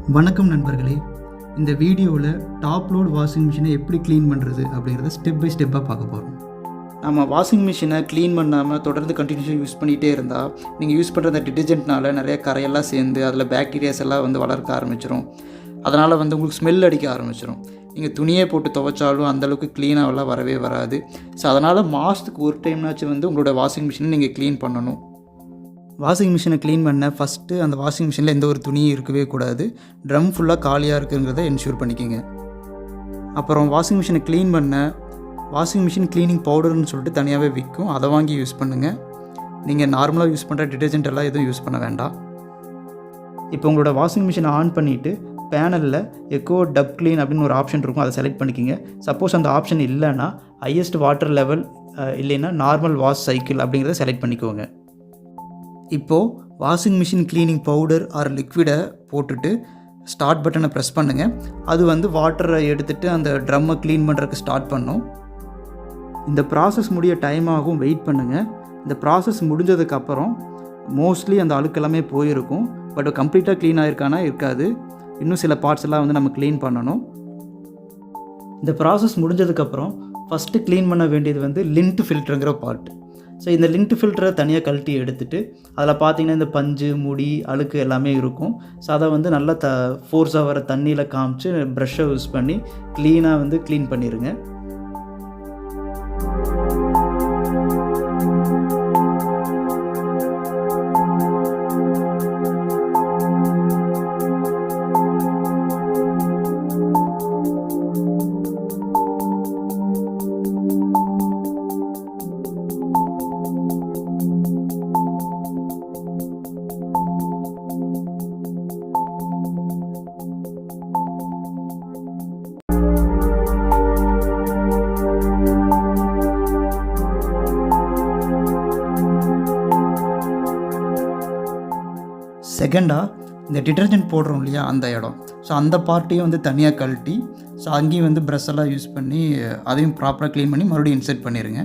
வணக்கம் நண்பர்களே. இந்த வீடியோவில் டாப் லோட் வாஷிங் மிஷினை எப்படி க்ளீன் பண்ணுறது அப்படிங்கிறத ஸ்டெப் பை ஸ்டெப்பாக பார்க்க போகிறோம். நம்ம வாஷிங் மிஷினை க்ளீன் பண்ணாமல் தொடர்ந்து கண்டினியூஸாக யூஸ் பண்ணிகிட்டே இருந்தால் நீங்கள் யூஸ் பண்ணுற அந்த டிட்டர்ஜென்ட்னால நிறைய கரையெல்லாம் சேர்ந்து அதில் பாக்டீரியாஸ் எல்லாம் வளர்க்க ஆரம்பிச்சிடும். அதனால் உங்களுக்கு ஸ்மெல் அடிக்க ஆரம்பிச்சிடும். நீங்கள் துணியே போட்டு துவைச்சாலும் அந்தளவுக்கு க்ளீனாகலாம் வரவே வராது. ஸோ அதனால் மாதத்துக்கு ஒரு டைம்னாச்சும் உங்களோட வாஷிங் மிஷினை நீங்கள் க்ளீன் பண்ணணும். வாஷிங் மிஷினை க்ளீன் பண்ண ஃபஸ்ட்டு அந்த வாஷிங் மிஷினில் எந்த ஒரு துணியும் இருக்கவே கூடாது. ட்ரம் ஃபுல்லாக காலியாக இருக்குங்கிறத என்ஷூர் பண்ணிக்கோங்க. அப்புறம் வாஷிங் மிஷினை க்ளீன் பண்ண வாஷிங் மிஷின் க்ளீனிங் பவுடர்னு சொல்லிட்டு தனியாகவே விற்கும். அதை வாங்கி யூஸ் பண்ணுங்கள். நீங்கள் நார்மலாக யூஸ் பண்ணுற டிட்டர்ஜென்ட் எல்லாம் எதுவும் யூஸ் பண்ண வேண்டாம். இப்போ உங்களோட வாஷிங் மிஷினை ஆன் பண்ணிவிட்டு பேனலில் எக்கோ டப் க்ளீன் அப்படின்னு ஒரு ஆப்ஷன் இருக்கும். அதை செலக்ட் பண்ணிக்கோங்க. சப்போஸ் அந்த ஆப்ஷன் இல்லைன்னா ஹையஸ்ட் வாட்டர் லெவல் இல்லைன்னா நார்மல் வாஷ் சைக்கிள் அப்படிங்கிறத செலக்ட் பண்ணிக்கோங்க. இப்போது washing machine cleaning powder or லிக்விடை போட்டுட்டு ஸ்டார்ட் பட்டனை ப்ரெஸ் பண்ணுங்கள். அது வாட்டரை எடுத்துகிட்டு அந்த ட்ரம்மை க்ளீன் பண்ணுறதுக்கு ஸ்டார்ட் பண்ணும். இந்த ப்ராசஸ் முடிய டைம் ஆகும், வெயிட் பண்ணுங்கள். இந்த ப்ராசஸ் முடிஞ்சதுக்கப்புறம் மோஸ்ட்லி அந்த அழுக்கெல்லாமே போயிருக்கும். பட் கம்ப்ளீட்டாக க்ளீன் ஆகிருக்கானா இருக்காது. இன்னும் சில பார்ட்ஸ் எல்லாம் நம்ம க்ளீன் பண்ணணும். இந்த ப்ராசஸ் முடிஞ்சதுக்கப்புறம் ஃபஸ்ட்டு க்ளீன் பண்ண வேண்டியது லிண்ட் ஃபில்டருங்கிற பார்ட். ஸோ இந்த லிண்ட் ஃபில்டரை தனியாக கழட்டி எடுத்துகிட்டு அதில் பார்த்திங்கன்னா இந்த பஞ்சு முடி அழுக்கு எல்லாமே இருக்கும். ஸோ அதை நல்லா ஃபோர்ஸாக வர தண்ணியில் காமிச்சு ப்ரஷ்ஷை யூஸ் பண்ணி க்ளீனாக க்ளீன் பண்ணிடுங்க. செகண்டாக இந்த டிட்டர்ஜென்ட் போடுறோம் இல்லையா அந்த இடம், ஸோ அந்த பார்ட்டையும் தனியாக கழட்டி ஸோ அங்கேயும் ப்ரஷ் எல்லாம் யூஸ் பண்ணி அதையும் ப்ராப்பராக க்ளீன் பண்ணி மறுபடியும் இன்சர்ட் பண்ணிடுங்க.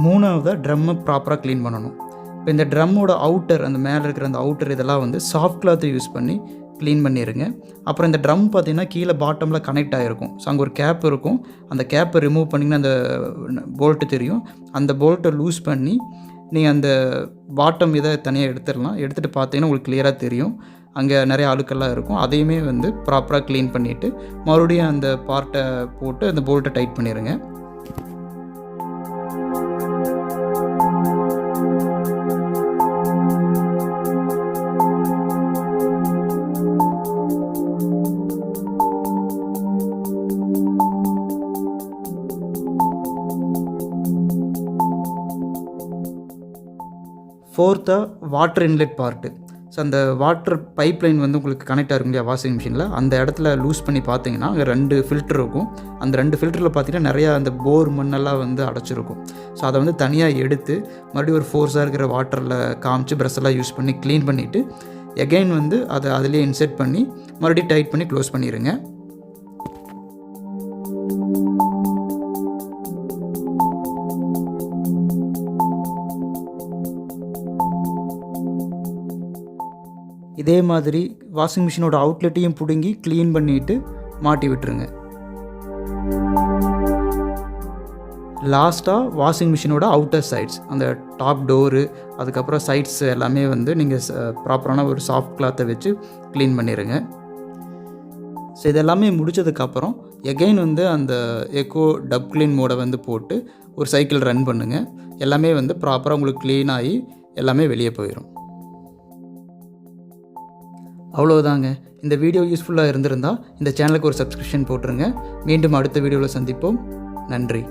மூணாவது ட்ரம்மை ப்ராப்பராக க்ளீன் பண்ணணும். இப்போ இந்த ட்ரம்மோட அவுட்டர் அந்த மேலே இருக்கிற அந்த அவுட்டர் இதெல்லாம் சாஃப்ட் கிளாத்தை யூஸ் பண்ணி க்ளீன் பண்ணிடுங்க. அப்புறம் இந்த ட்ரம் பார்த்திங்கன்னா கீழே பாட்டமில் கனெக்ட் ஆகிருக்கும். ஸோ அங்கே ஒரு கேப் இருக்கும். அந்த கேப்பை ரிமூவ் பண்ணிங்கன்னா அந்த போல்ட்டு தெரியும். அந்த போல்ட்டை லூஸ் பண்ணி நீங்கள் அந்த பாட்டம் இதை தனியாக எடுத்துடலாம். எடுத்துகிட்டு பார்த்தீங்கன்னா உங்களுக்கு கிளியராக தெரியும் அங்கே நிறைய அழுக்கெல்லாம் இருக்கும். அதையுமே ப்ராப்பராக க்ளீன் பண்ணிவிட்டு மறுபடியும் அந்த பார்ட்டை போட்டு அந்த போல்ட்டை டைட் பண்ணிடுங்க. ஃபோர்த்தாக வாட்டர் இன்லெட் பார்ட்டு. ஸோ அந்த வாட்டர் பைப் லைன் உங்களுக்கு கனெக்ட் ஆகிருக்கும் இல்லையா வாஷிங் மிஷினில், அந்த இடத்துல லூஸ் பண்ணி பார்த்தீங்கன்னா அங்கே 2 ஃபில்டர் இருக்கும். அந்த 2 ஃபில்டரில் பார்த்தீங்கன்னா நிறையா அந்த போர் மண்ணெல்லாம் அடைச்சிருக்கும். ஸோ அதை தனியாக எடுத்து மறுபடியும் ஒரு ஃபோர்ஸாக இருக்கிற வாட்டரில் காமிச்சு ப்ரஷ் எல்லாம் யூஸ் பண்ணி க்ளீன் பண்ணிவிட்டு எகைன் அதை அதிலே இன்செர்ட் பண்ணி மறுபடியும் டைட் பண்ணி க்ளோஸ் பண்ணிடுங்க. இதே மாதிரி வாஷிங் மிஷினோட அவுட்லெட்டையும் பிடுங்கி க்ளீன் பண்ணிவிட்டு மாட்டி விட்டுருங்க. லாஸ்ட்டாக வாஷிங் மிஷினோட அவுட்டர் சைட்ஸ் அந்த டாப் டோரு அதுக்கப்புறம் சைட்ஸ் எல்லாமே நீங்கள் ப்ராப்பரான ஒரு சாஃப்ட் கிளாத்தை வச்சு க்ளீன் பண்ணிடுங்க. ஸோ இதெல்லாமே முடித்ததுக்கப்புறம் எகைன் அந்த எக்கோ டப் க்ளீன் மோடை போட்டு ஒரு சைக்கிள் ரன் பண்ணுங்கள். எல்லாமே ப்ராப்பராக உங்களுக்கு க்ளீன் ஆகி எல்லாமே வெளியே போயிடும். அவ்வளோதாங்க. இந்த வீடியோ யூஸ்ஃபுல்லாக இருந்திருந்தால் இந்த சேனலுக்கு ஒரு சப்ஸ்கிரிப்ஷன் போட்டுருங்க. மீண்டும் அடுத்த வீடியோவில் சந்திப்போம். நன்றி.